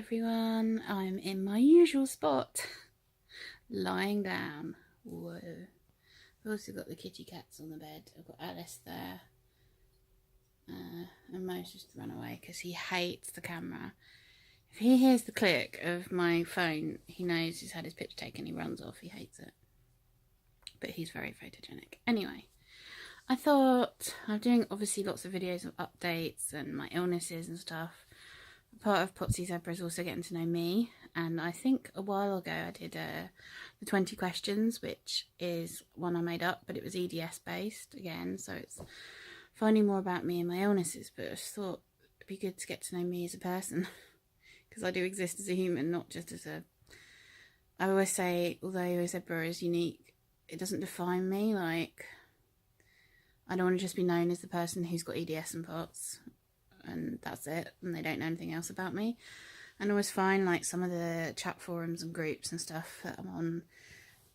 everyone, I'm in my usual spot, lying down. Whoa. I've also got the kitty cats on the bed. I've got Alice there. And Mo's just run away because he hates the camera. If he hears the click of my phone, he knows he's had his picture taken. He runs off. He hates it. But he's very photogenic. Anyway, I thought I'm doing obviously lots of videos of updates and my illnesses and stuff. Part of Potsie Zebra is also getting to know me, and I think a while ago I did the 20 questions, which is one I made up, but it was EDS based again, so it's finding more about me and my illnesses. But I just thought it'd be good to get to know me as a person because I do exist as a human, not just as a... I always say, although a zebra is unique, it doesn't define me. Like, I don't want to just be known as the person who's got EDS and POTS and that's it, and they don't know anything else about me. And I always find like some of the chat forums and groups and stuff that I'm on,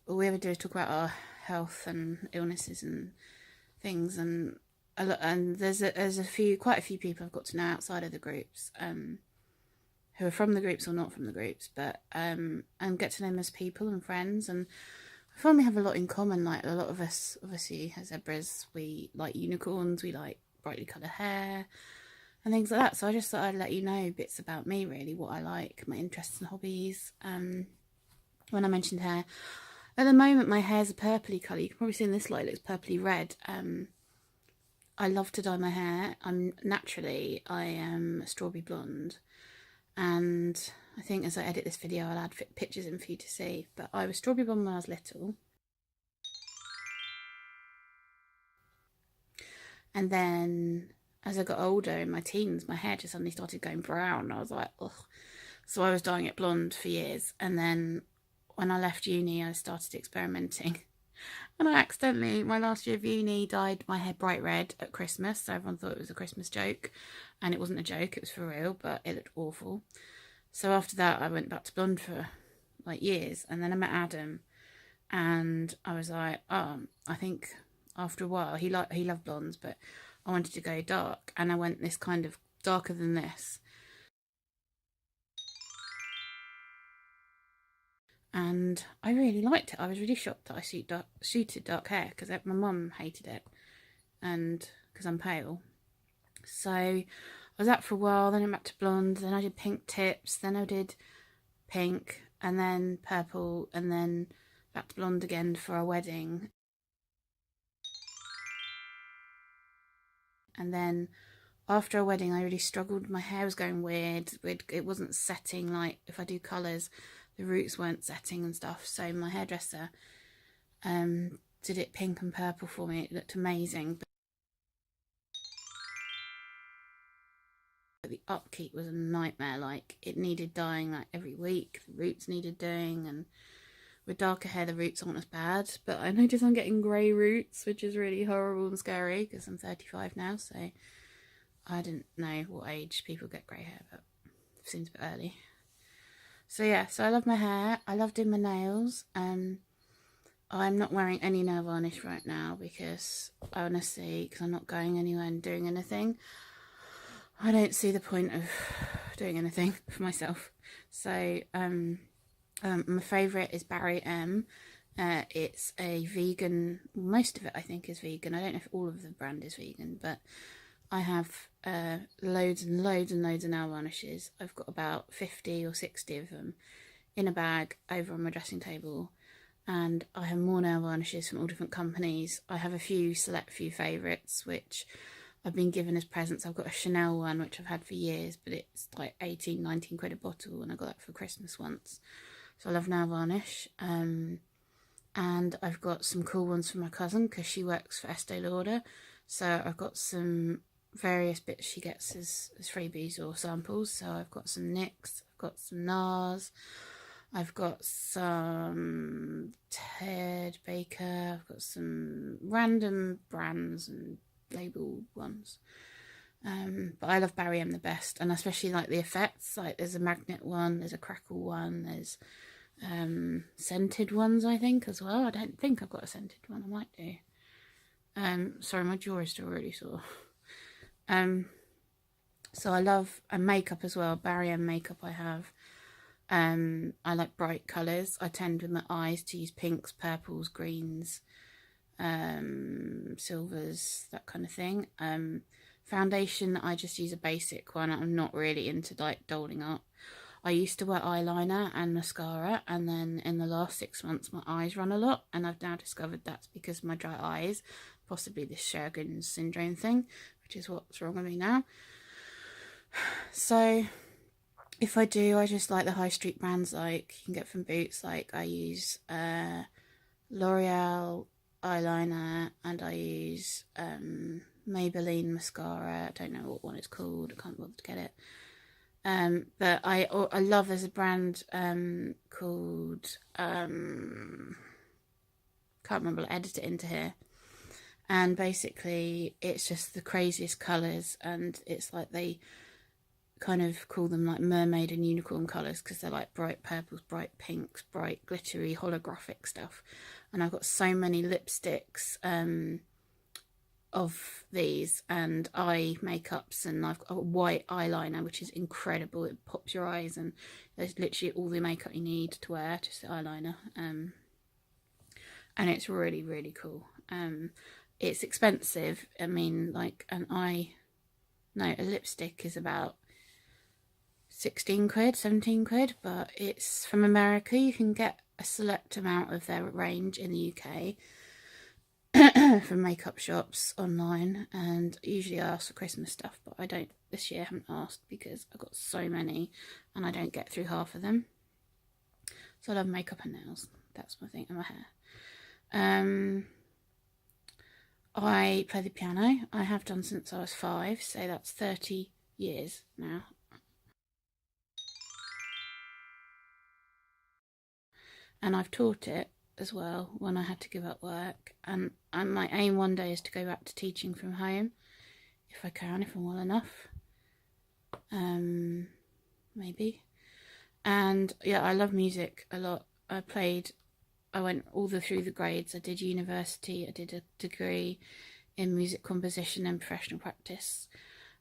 all we ever do is talk about our health and illnesses and things, and there's quite a few people I've got to know outside of the groups, who are from the groups or not from the groups, but and get to know them as people and friends. And I find we have a lot in common. Like, a lot of us obviously as zebras, we like unicorns, we like brightly coloured hair and things like that. So I just thought I'd let you know bits about me, really, what I like, my interests and hobbies. When I mentioned hair, at the moment my hair's a purpley colour. You can probably see in this light it looks purpley red. I love to dye my hair. I am strawberry blonde, and I think as I edit this video I'll add pictures in for you to see. But I was strawberry blonde when I was little, and then as I got older in my teens, my hair just suddenly started going brown. I was like, ugh. So I was dyeing it blonde for years. And then when I left uni, I started experimenting. And I accidentally, my last year of uni, dyed my hair bright red at Christmas. So everyone thought it was a Christmas joke. And it wasn't a joke, it was for real, but it looked awful. So after that, I went back to blonde for like years. And then I met Adam. And I was like, oh, I think after a while, he loved blondes, but I wanted to go dark, and I went this kind of darker than this. And I really liked it. I was really shocked that I suited dark hair, because my mum hated it, and because I'm pale. So I was that for a while, then I went back to blonde, then I did pink tips, then I did pink, and then purple, and then back to blonde again for our wedding. And then after a wedding, I really struggled. My hair was going weird. It wasn't setting. Like, if I do colours, the roots weren't setting and stuff. So my hairdresser did it pink and purple for me. It looked amazing. But the upkeep was a nightmare. Like, it needed dyeing like every week. The roots needed doing, and with darker hair, the roots aren't as bad. But I notice I'm getting grey roots, which is really horrible and scary because I'm 35 now. So I didn't know what age people get grey hair, but it seems a bit early. So yeah, so I love my hair. I love doing my nails. I'm not wearing any nail varnish right now because honestly, because I'm not going anywhere and doing anything, I don't see the point of doing anything for myself. So my favourite is Barry M. It's a vegan, most of it I think is vegan. I don't know if all of the brand is vegan, but I have loads and loads and loads of nail varnishes. I've got about 50 or 60 of them in a bag over on my dressing table, and I have more nail varnishes from all different companies. I have a few favourites which I've been given as presents. I've got a Chanel one which I've had for years, but it's like 18-19 quid a bottle, and I got that for Christmas once. So I love nail varnish. And I've got some cool ones from my cousin because she works for Estee Lauder. So I've got some various bits she gets as freebies or samples. So I've got some NYX, I've got some NARS, I've got some Ted Baker, I've got some random brands and label ones. But I love Barry M the best, and especially like the effects. Like, there's a magnet one, there's a crackle one, there's scented ones I think as well. I don't think I've got a scented one. I might do. Sorry, my jaw is still really sore. So I love makeup as well. Barry M makeup I have. I like bright colours. I tend with my eyes to use pinks, purples, greens, silvers, that kind of thing. Foundation, I just use a basic one. I'm not really into like doling up. I used to wear eyeliner and mascara, and then in the last 6 months my eyes run a lot, and I've now discovered that's because of my dry eyes, possibly this Sjogren's syndrome thing, which is what's wrong with me now. So if I do, I just like the high street brands like you can get from Boots. Like I use L'Oreal eyeliner, and I use Maybelline mascara. I don't know what one it's called, I can't bother to get it. But I love, there's a brand called can't remember, I'll edit it into here, and basically it's just the craziest colours, and it's like they kind of call them like mermaid and unicorn colours because they're like bright purples, bright pinks, bright glittery holographic stuff. And I've got so many lipsticks of these, and eye makeups, and I've got a white eyeliner which is incredible. It pops your eyes, and there's literally all the makeup you need to wear, just the eyeliner, and it's really, really cool. It's expensive. I mean, like a lipstick is about 16 quid, 17 quid, but it's from America. You can get a select amount of their range in the UK from makeup shops online, and usually I ask for Christmas stuff, but I don't, this year I haven't asked because I've got so many and I don't get through half of them. So I love makeup and nails, that's my thing, and my hair. I play the piano. I have done since I was 5, so that's 30 years now. And I've taught it as well when I had to give up work, and my aim one day is to go back to teaching from home if I can, if I'm well enough, maybe. And yeah, I love music a lot. I went all through the grades. I did university, I did a degree in music composition and professional practice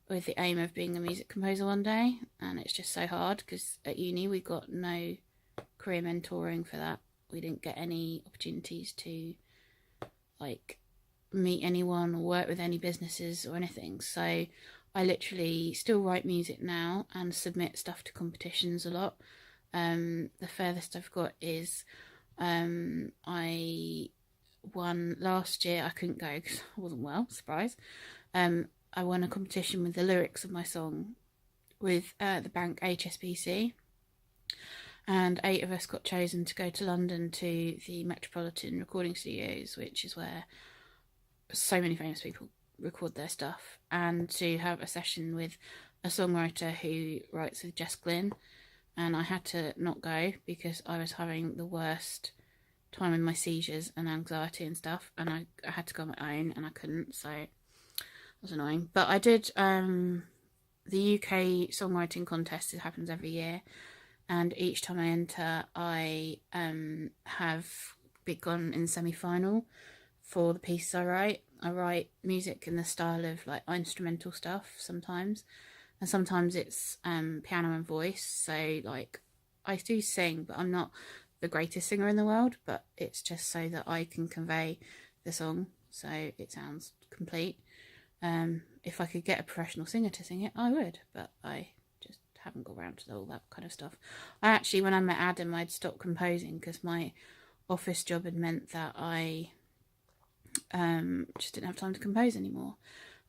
with the aim of being a music composer one day, and it's just so hard because at uni we got no career mentoring for that. We didn't get any opportunities to like meet anyone or work with any businesses or anything, so I literally still write music now and submit stuff to competitions a lot. The furthest I've got is I won last year. I couldn't go because I wasn't well, surprise. I won a competition with the lyrics of my song with the bank HSBC, and 8 of us got chosen to go to London to the Metropolitan Recording Studios, which is where so many famous people record their stuff, and to have a session with a songwriter who writes with Jess Glynne. And I had to not go because I was having the worst time with my seizures and anxiety and stuff, and I had to go on my own and I couldn't, so it was annoying. But I did the UK songwriting contest. It happens every year, and each time I enter I have gone in semi-final for the pieces I write. I write music in the style of like instrumental stuff sometimes, and sometimes it's piano and voice. So like I do sing, but I'm not the greatest singer in the world, but it's just so that I can convey the song so it sounds complete. If I could get a professional singer to sing it, I would, but I just haven't got around to all that kind of stuff. I actually, when I met Adam, I'd stopped composing because my office job had meant that I just didn't have time to compose anymore.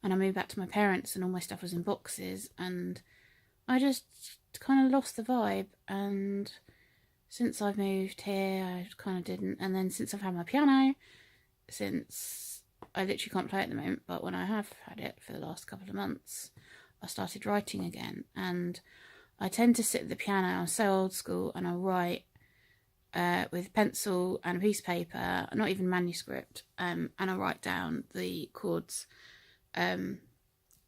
And I moved back to my parents and all my stuff was in boxes, and I just kind of lost the vibe. And since I've moved here, I kind of didn't. And then since I've had my piano, since I literally can't play at the moment, but when I have had it for the last couple of months, I started writing again. And I tend to sit at the piano, I'm so old school, and I write with pencil and a piece of paper, not even manuscript, and I write down the chords and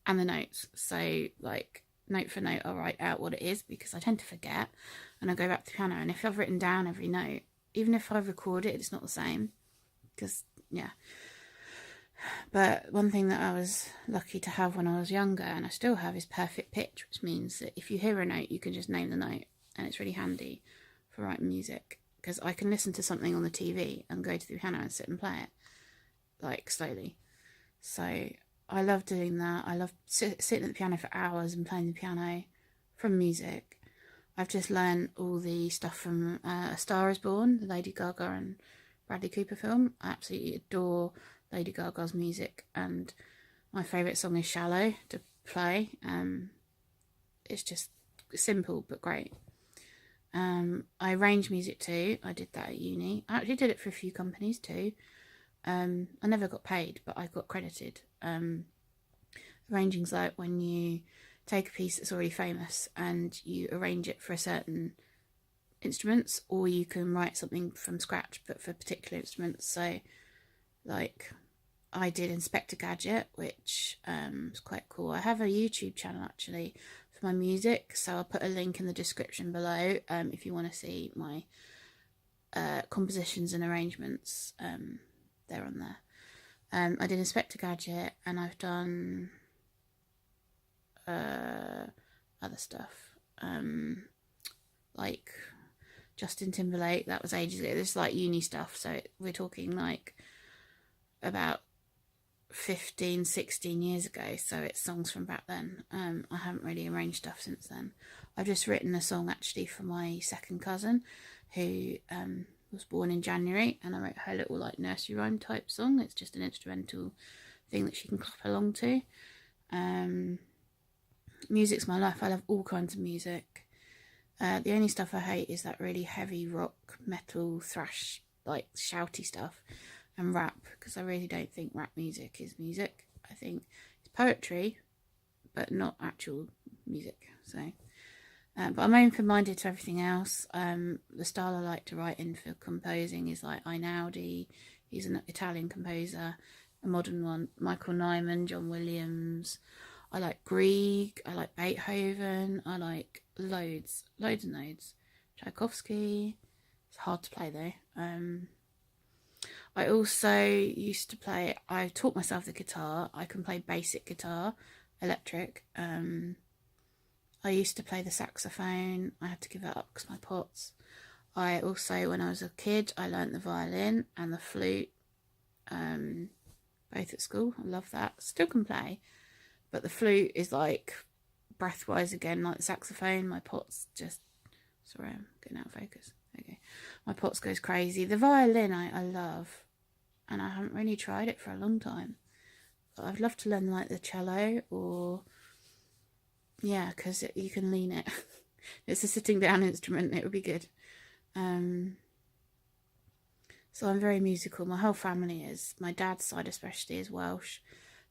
the notes. So like note for note I'll write out what it is because I tend to forget, and I go back to the piano, and if I've written down every note, even if I record it, it's not the same because yeah. But one thing that I was lucky to have when I was younger, and I still have, is perfect pitch, which means that if you hear a note you can just name the note and it's really handy for writing music, because I can listen to something on the TV and go to the piano and sit and play it, like, slowly. So I love doing that. I love sitting at the piano for hours and playing the piano from music. I've just learned all the stuff from A Star Is Born, the Lady Gaga and Bradley Cooper film. I absolutely adore Lady Gaga's music, and my favourite song is Shallow to play. It's just simple but great. I arrange music too. I did that at uni. I actually did it for a few companies too. I never got paid, but I got credited. Arranging's like when you take a piece that's already famous and you arrange it for a certain instruments, or you can write something from scratch but for particular instruments. So, like, I did Inspector Gadget, which was quite cool. I have a YouTube channel actually for my music, so I'll put a link in the description below if you want to see my compositions and arrangements. They're on there. I did Inspector Gadget, and I've done other stuff, like Justin Timberlake. That was ages ago. This is like uni stuff, so we're talking like about 15, 16 years ago, so it's songs from back then. I haven't really arranged stuff since then. I've just written a song actually for my second cousin, who was born in January, and I wrote her little like nursery rhyme type song. It's just an instrumental thing that she can clap along to. Music's my life. I love all kinds of music. The only stuff I hate is that really heavy rock, metal, thrash, like shouty stuff, and rap, because I really don't think rap music is music. I think it's poetry, but not actual music. So, but I'm open-minded to everything else. The style I like to write in for composing is like Einaudi. He's an Italian composer. A modern one, Michael Nyman, John Williams. I like Grieg. I like Beethoven. I like loads and loads. Tchaikovsky. It's hard to play though. I also used to play, I taught myself the guitar. I can play basic guitar, electric. I used to play the saxophone. I had to give it up because my pots. I also, when I was a kid, I learnt the violin and the flute, both at school. I love that. Still can play, but the flute is like breath-wise again, like the saxophone. My pots just, sorry, I'm getting out of focus. Okay, my pots goes crazy. The violin I love, and I haven't really tried it for a long time. But I'd love to learn like the cello, or yeah, because you can lean it. It's a sitting down instrument. It would be good. So I'm very musical. My whole family is. My dad's side especially is Welsh.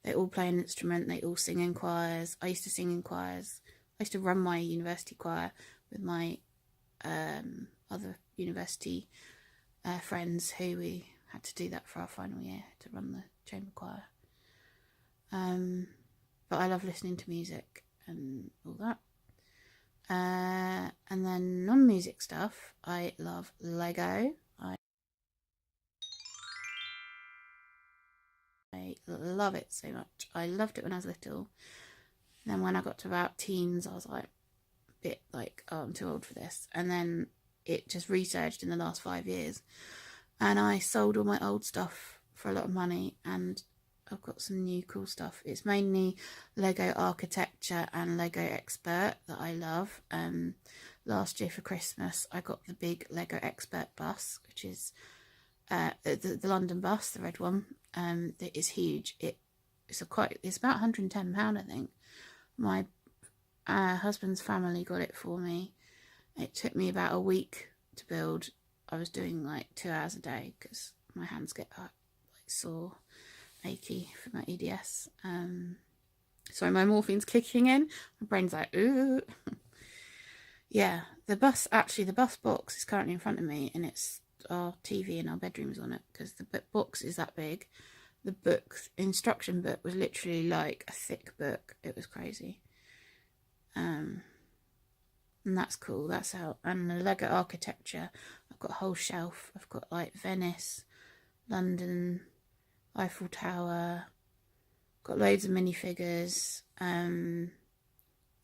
They all play an instrument. They all sing in choirs. I used to sing in choirs. I used to run my university choir with my other university friends, who we had to do that for our final year, to run the chamber choir. But I love listening to music and all that. And then non-music stuff, I love Lego. I love it so much. I loved it when I was little. And then when I got to about teens, I was like, a bit like, oh, I'm too old for this. And then it just resurged in the last 5 years. And I sold all my old stuff for a lot of money, and I've got some new cool stuff. It's mainly Lego Architecture and Lego Expert that I love. Last year for Christmas, I got the big Lego Expert bus, which is the London bus, the red one. It is huge. It's about £110, I think. My husband's family got it for me. It took me about a week to build. I was doing like 2 hours a day because my hands get like sore, achy from my EDS. Sorry, my morphine's kicking in. My brain's like, ooh. Yeah, the bus box is currently in front of me, and it's our TV in our bedrooms on it, because the box is that big. The instruction book was literally like a thick book. It was crazy. And that's cool. That's out. And the Lego Architecture, I've got a whole shelf. I've got like Venice, London, Eiffel Tower. Got loads of minifigures. And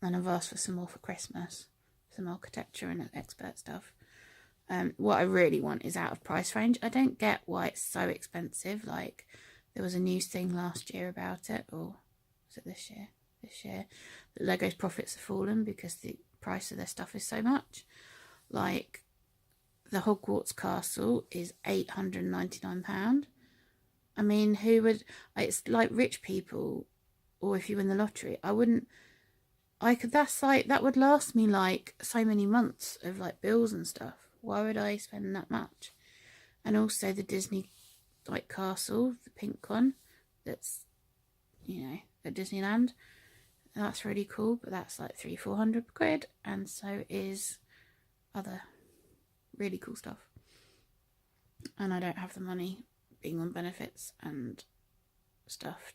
I've asked for some more for Christmas. some architecture and expert stuff. What I really want is out of price range. I don't get why it's so expensive. Like, there was a news thing last year about it, or was it this year? This year, that Lego's profits have fallen because the price of their stuff is so much. Like, the Hogwarts castle is £899. I mean, who would? It's like rich people, or if you win the lottery. That would last me like so many months of like bills and stuff. Why would I spend that much? And also the Disney like castle, the pink one, that's, at Disneyland. That's really cool, but that's like 300-400 quid, and so is other really cool stuff. And I don't have the money, being on benefits and stuff,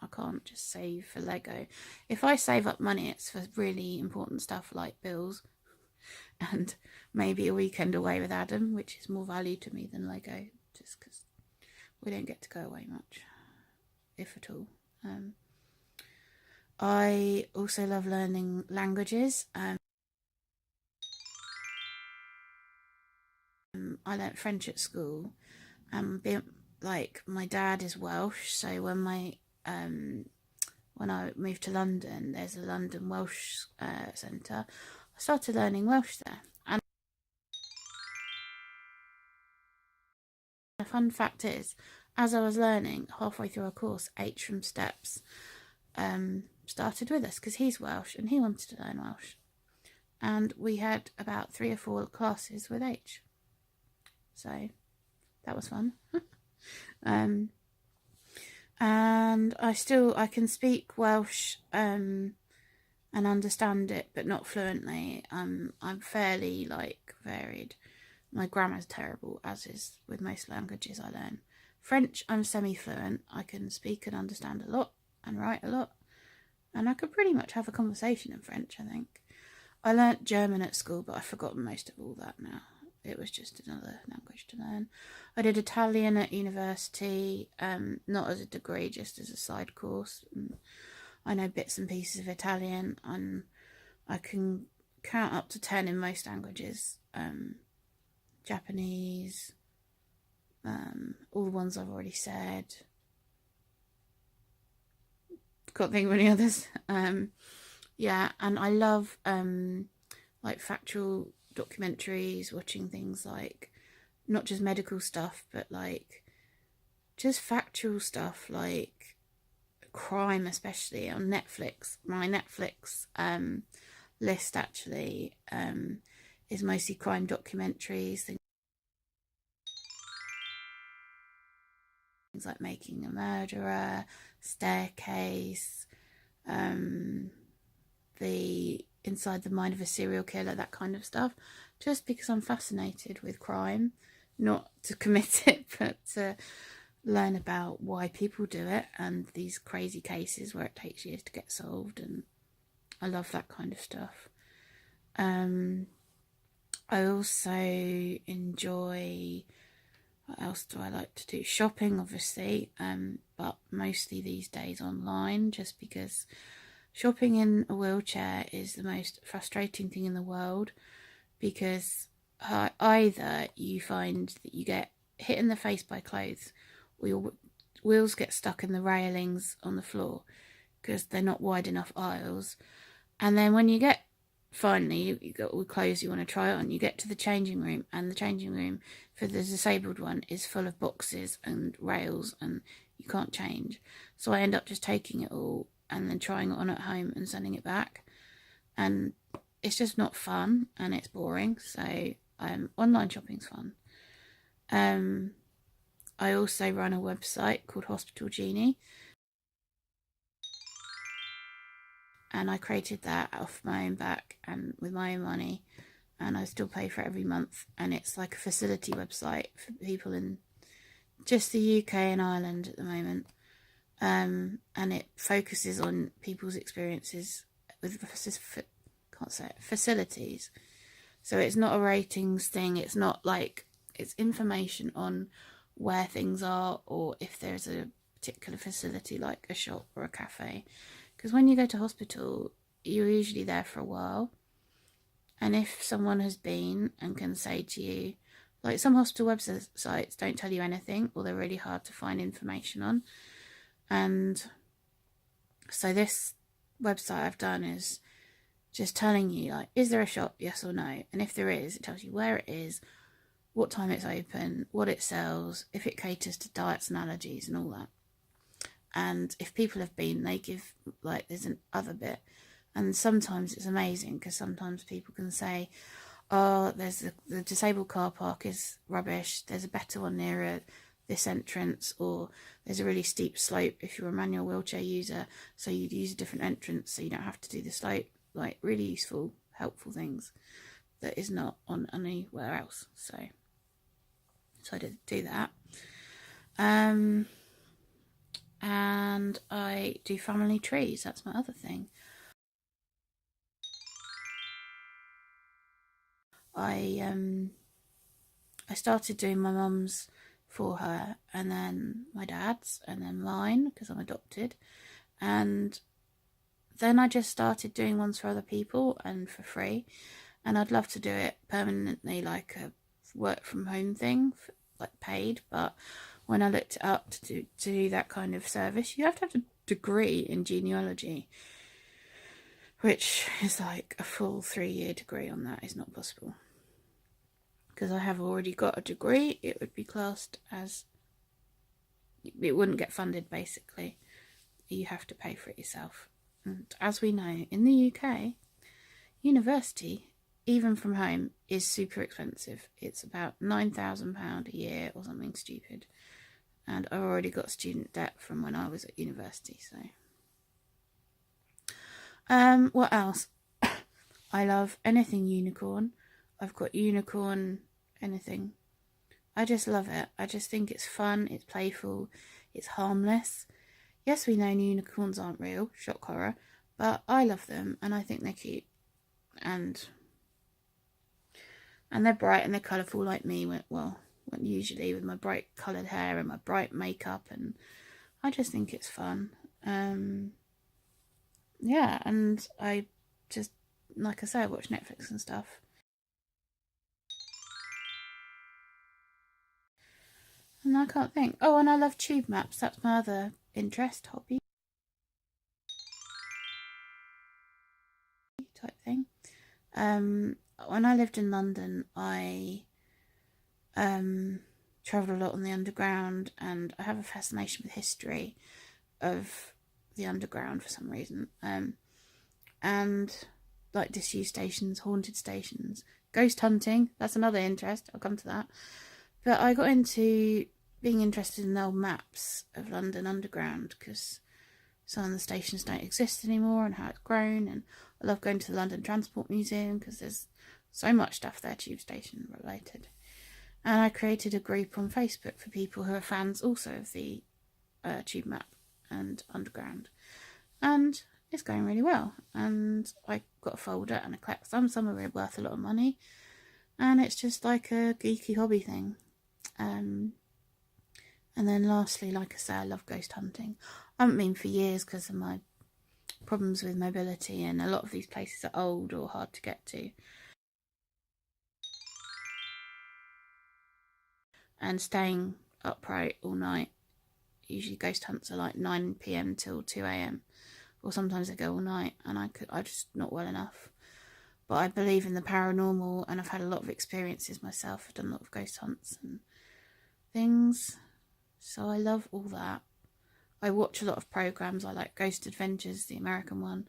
I can't just save for Lego. If I save up money, it's for really important stuff like bills and maybe a weekend away with Adam, which is more value to me than Lego, just because we don't get to go away much, if at all. I also love learning languages. I learnt French at school, and my dad is Welsh, so when I moved to London, there's a London Welsh centre. I started learning Welsh there, and the fun fact is, as I was learning, halfway through our course, H from Steps started with us because he's Welsh and he wanted to learn Welsh, and we had about 3 or 4 classes with H, so that was fun. And I can speak Welsh and understand it, but not fluently. I'm fairly like varied. My grammar's terrible, as is with most languages I learn. French, I'm semi-fluent. I can speak and understand a lot and write a lot, and I could pretty much have a conversation in French, I think. I learnt German at school, but I've forgotten most of all that now. It was just another language to learn. I did Italian at university, not as a degree, just as a side course. I know bits and pieces of Italian, and I can count up to 10 in most languages. Japanese, all the ones I've already said. Can't think of any others. Yeah, and I love like factual documentaries, watching things like not just medical stuff, but like just factual stuff like crime, especially on Netflix. My Netflix list actually is mostly crime documentaries, things like Making a Murderer, Staircase, the Inside the Mind of a Serial Killer, that kind of stuff, just because I'm fascinated with crime, not to commit it, but to learn about why people do it and these crazy cases where it takes years to get solved, and I love that kind of stuff. I also enjoy, what else do I like to do? Shopping, obviously, but mostly these days online, just because shopping in a wheelchair is the most frustrating thing in the world, because either you find that you get hit in the face by clothes, or your wheels get stuck in the railings on the floor because they're not wide enough aisles, and then when you get finally you got all the clothes you want to try on, you get to the changing room, and the changing room for the disabled one is full of boxes and rails, and you can't change. So I end up just taking it all and then trying it on at home and sending it back, and it's just not fun and it's boring. So online shopping's fun. I also run a website called Hospital Jeanne, and I created that off my own back and with my own money, and I still pay for it every month, and it's like a facility website for people in just the UK and Ireland at the moment. And it focuses on people's experiences with facilities. So it's not a ratings thing. It's not like, it's information on where things are, or if there's a particular facility like a shop or a cafe. Because when you go to hospital, you're usually there for a while, And if someone has been and can say to you, like some hospital websites don't tell you anything, or they're really hard to find information on. And so this website I've done is just telling you, like, is there a shop, yes or no? And if there is, it tells you where it is, what time it's open, what it sells, if it caters to diets and allergies and all that. And if people have been, they give, like, there's an other bit. And sometimes it's amazing, because sometimes people can say, oh, there's the disabled car park is rubbish, there's a better one nearer this entrance, or there's a really steep slope if you're a manual wheelchair user, so you'd use a different entrance so you don't have to do the slope. Like, really useful, helpful things that is not on anywhere else. So I did do that. And I do family trees, that's my other thing. I started doing my mum's for her, and then my dad's, and then mine, because I'm adopted. And then I just started doing ones for other people and for free. And I'd love to do it permanently, like a work from home thing, like paid. But when I looked it up to do that kind of service, you have to have a degree in genealogy, which is like a full 3-year degree on that is not possible. Because I have already got a degree, it would be classed as, it wouldn't get funded basically. You have to pay for it yourself. And as we know, in the UK, university, even from home, is super expensive. It's about £9,000 a year or something stupid. And I've already got student debt from when I was at university, so. What else? I love anything unicorn. I've got unicorn anything. I just love it. I just think it's fun, it's playful, it's harmless. Yes, we know unicorns aren't real, shock horror, but I love them and I think they're cute. And they're bright and they're colourful like me, usually with my bright coloured hair and my bright makeup, and I just think it's fun. Yeah, and I just, like I say, I watch Netflix and stuff. And I can't think. Oh, and I love tube maps. That's my other interest, hobby type thing. When I lived in London, I travelled a lot on the underground, and I have a fascination with history of the underground for some reason. And like disused stations, haunted stations, ghost hunting. That's another interest. I'll come to that. But I got into being interested in old maps of London Underground, because some of the stations don't exist anymore and how it's grown. And I love going to the London Transport Museum because there's so much stuff there tube station related. And I created a group on Facebook for people who are fans also of the tube map and Underground. And it's going really well. And I got a folder and I collect some. Some are really worth a lot of money. And it's just like a geeky hobby thing. And then lastly, like I say, I love ghost hunting. I haven't been for years because of my problems with mobility, and a lot of these places are old or hard to get to. And staying upright all night. Usually ghost hunts are like 9 PM till 2 AM, or sometimes they go all night, and I'm just not well enough. But I believe in the paranormal, and I've had a lot of experiences myself. I've done a lot of ghost hunts and things, so I love all that. I watch a lot of programs. I like Ghost Adventures, the American one,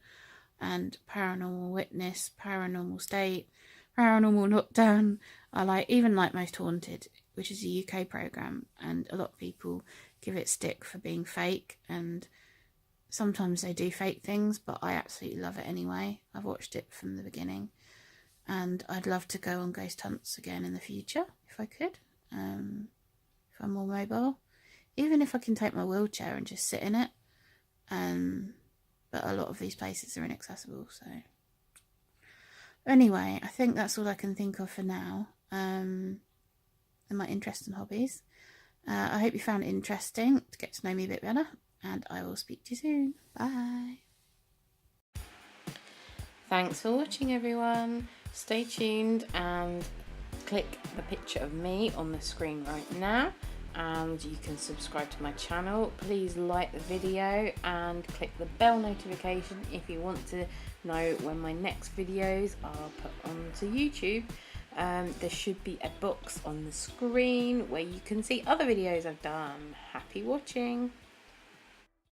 and Paranormal Witness, Paranormal State, Paranormal Lockdown. I even like Most Haunted, which is a UK program, and a lot of people give it stick for being fake, and sometimes they do fake things, but I absolutely love it anyway. I've watched it from the beginning, and I'd love to go on ghost hunts again in the future if I could, if I'm more mobile, even if I can take my wheelchair and just sit in it. But a lot of these places are inaccessible, so anyway, I think that's all I can think of for now. In my interests and hobbies. I hope you found it interesting to get to know me a bit better, and I will speak to you soon. Bye. Thanks for watching, everyone. Stay tuned and click the picture of me on the screen right now, and you can subscribe to my channel. Please like the video and click the bell notification if you want to know when my next videos are put onto YouTube. There should be a box on the screen where you can see other videos I've done. Happy watching!